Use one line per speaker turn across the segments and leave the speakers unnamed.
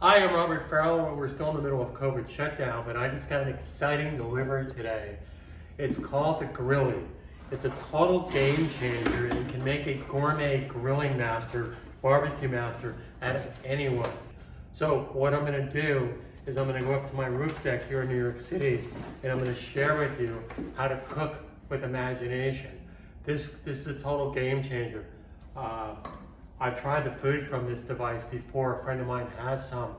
Hi, I'm Robert Farrell. We're still in the middle of COVID shutdown, but I just got an exciting delivery today. It's called the Grillie. It's a total game changer and can make a gourmet grilling master, barbecue master out of anyone. So what I'm gonna do is I'm gonna go up to my roof deck here in New York City and I'm gonna share with you how to cook with imagination. This is a total game changer. I've tried the food from this device before. A friend of mine has some,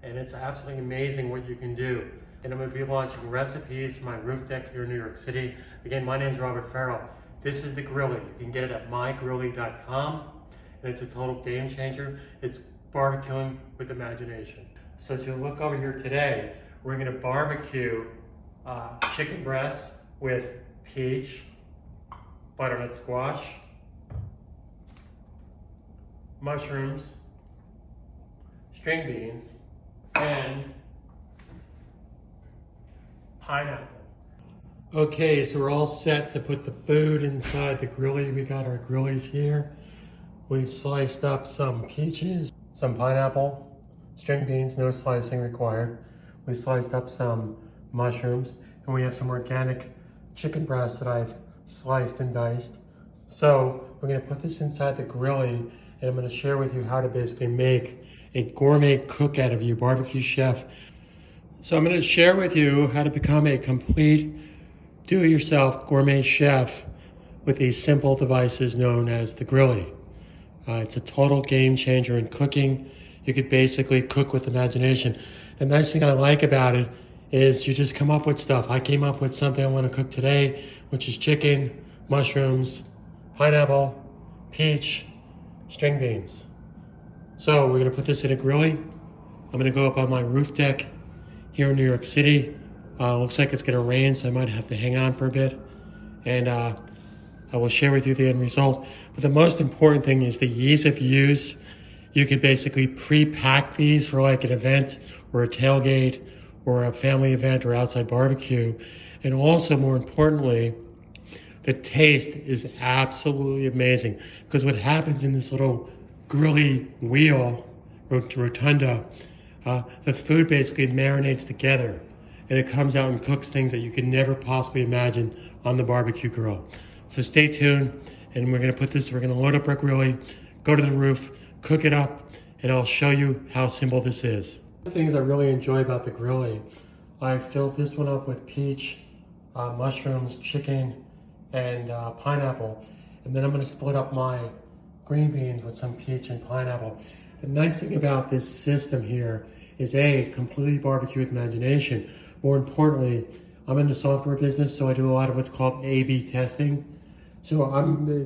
and it's absolutely amazing what you can do. And I'm going to be launching recipes from my roof deck here in New York City. Again, my name is Robert Farrell. This is the Grillie. You can get it at mygrillie.com, and it's a total game changer. It's barbecuing with imagination. So as you look over here today, we're going to barbecue chicken breast with peach, butternut squash, mushrooms, string beans, and pineapple. Okay, so we're all set to put the food inside the Grillie. We got our Grillies here. We've sliced up some peaches, some pineapple, string beans, no slicing required. We sliced up some mushrooms, and we have some organic chicken breast that I've sliced and diced. So we're gonna put this inside the Grillie, and I'm going to share with you how to basically make a gourmet cook out of you, barbecue chef. So I'm going to share with you how to become a complete do-it-yourself gourmet chef with these simple devices known as the Grillie. It's a total game changer in cooking. You could basically cook with imagination. The nice thing I like about it is you just come up with stuff. I came up with something I want to cook today, which is chicken, mushrooms, pineapple, peach, string beans. So we're gonna put this in a Grillie. I'm gonna go up on my roof deck here in New York City. Looks like it's gonna rain, so I might have to hang on for a bit. And I will share with you the end result. But the most important thing is the ease of use. You could basically pre-pack these for like an event or a tailgate or a family event or outside barbecue. And also, more importantly, the taste is absolutely amazing, because what happens in this little Grillie wheel, rotunda, the food basically marinates together and it comes out and cooks things that you could never possibly imagine on the barbecue grill. So stay tuned, and we're gonna load up our Grillie, go to the roof, cook it up, and I'll show you how simple this is. One of the things I really enjoy about the Grillie, I filled this one up with peach, mushrooms, chicken, and pineapple, and then I'm going to split up my green beans with some peach and pineapple. The nice thing about this system here is completely barbecue with imagination. More importantly, I'm in the software business, so I do a lot of what's called A/B testing. So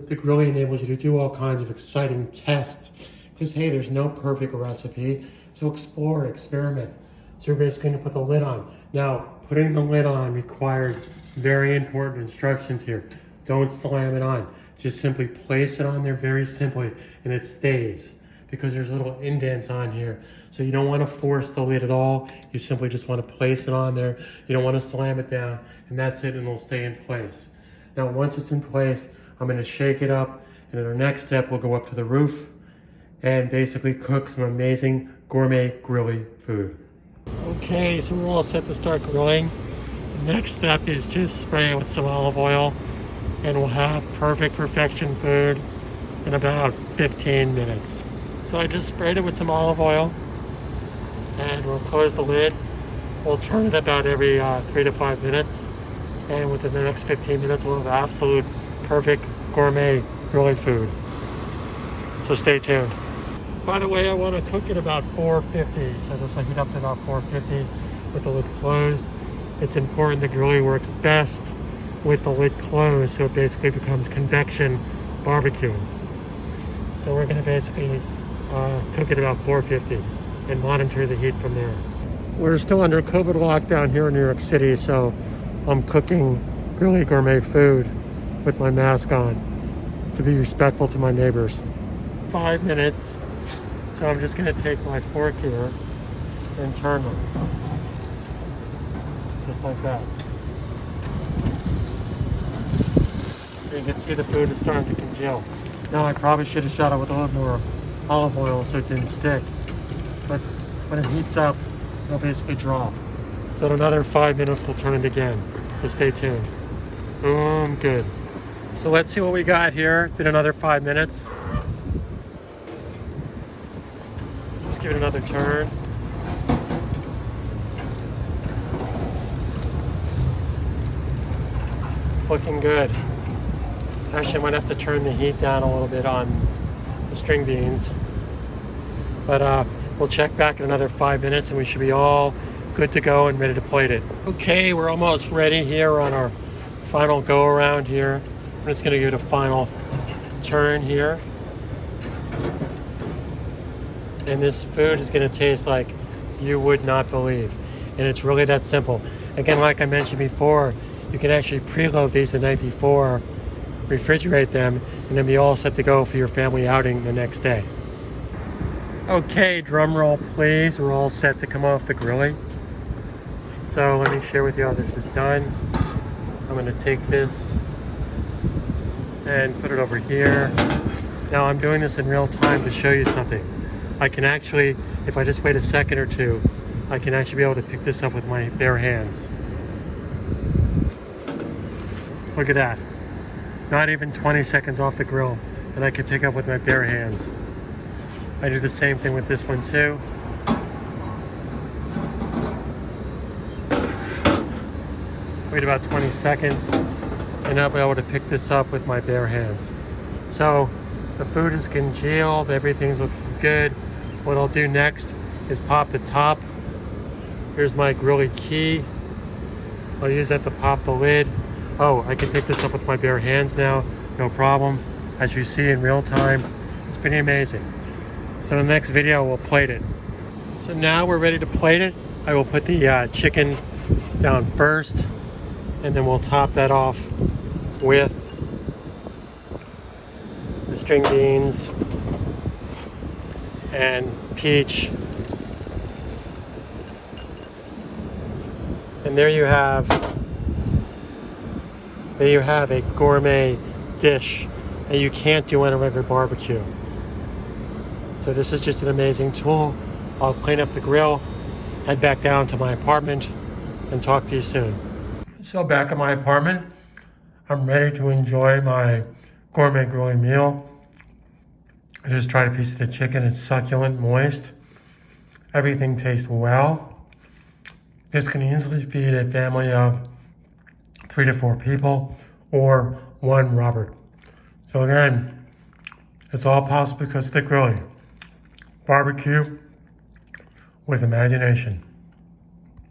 the Grillie enables you to do all kinds of exciting tests, because hey, there's no perfect recipe, so explore, experiment. So we're basically going to put the lid on. Now, putting the lid on requires very important instructions here. Don't slam it on. Just simply place it on there very simply, and it stays, because there's little indents on here. So you don't want to force the lid at all. You simply just want to place it on there. You don't want to slam it down, and that's it, and it'll stay in place. Now, once it's in place, I'm going to shake it up, and in our next step, we'll go up to the roof and basically cook some amazing gourmet Grillie food. Okay, so we're all set to start grilling. The next step is to spray it with some olive oil, and we'll have perfect perfection food in about 15 minutes. So I just sprayed it with some olive oil, and we'll close the lid. We'll turn it about every 3 to 5 minutes, and within the next 15 minutes we'll have absolute perfect gourmet Grillie food. So stay tuned. By the way, I want to cook at about 450, so this will heat up to about 450 with the lid closed. It's important the Grillie works best with the lid closed, so it basically becomes convection barbecuing. So we're going to basically cook at about 450 and monitor the heat from there. We're still under COVID lockdown here in New York City, so I'm cooking Grillie gourmet food with my mask on to be respectful to my neighbors. 5 minutes. So I'm just going to take my fork here and turn them, just like that. So you can see the food is starting to congeal. Now I probably should have shot it with a little more olive oil so it didn't stick, but when it heats up, it'll basically drop. So in another 5 minutes, we'll turn it again. So stay tuned. Boom, good. So let's see what we got here. Been another 5 minutes. Let's give it another turn. Looking good. Actually, I might have to turn the heat down a little bit on the string beans. But we'll check back in another 5 minutes and we should be all good to go and ready to plate it. Okay, we're almost ready here on our final go around here. I'm just gonna give it a final turn here. And this food is gonna taste like you would not believe. And it's really that simple. Again, like I mentioned before, you can actually preload these the night before, refrigerate them, and then be all set to go for your family outing the next day. Okay, drum roll please. We're all set to come off the grillie. So let me share with you how this is done. I'm gonna take this and put it over here. Now I'm doing this in real time to show you something. I can actually, if I just wait a second or two, I can actually be able to pick this up with my bare hands. Look at that. Not even 20 seconds off the grill, and I can pick up with my bare hands. I do the same thing with this one too. Wait about 20 seconds, and I'll be able to pick this up with my bare hands. So the food is congealed, everything's looking good. What I'll do next is pop the top. Here's my grillie key. I'll use that to pop the lid. Oh, I can pick this up with my bare hands now, no problem. As you see in real time, it's pretty amazing. So in the next video, we'll plate it. So now we're ready to plate it. I will put the chicken down first, and then we'll top that off with the string beans and peach. And there you have a gourmet dish that you can't do on a regular barbecue. So this is just an amazing tool. I'll clean up the grill, head back down to my apartment, and talk to you soon. So back at my apartment, I'm ready to enjoy my gourmet grilling meal. I just tried a piece of the chicken. It's succulent, moist. Everything tastes well. This can easily feed a family of 3 to 4 people or one Robert. So again, it's all possible because of the grilling. Barbecue with imagination.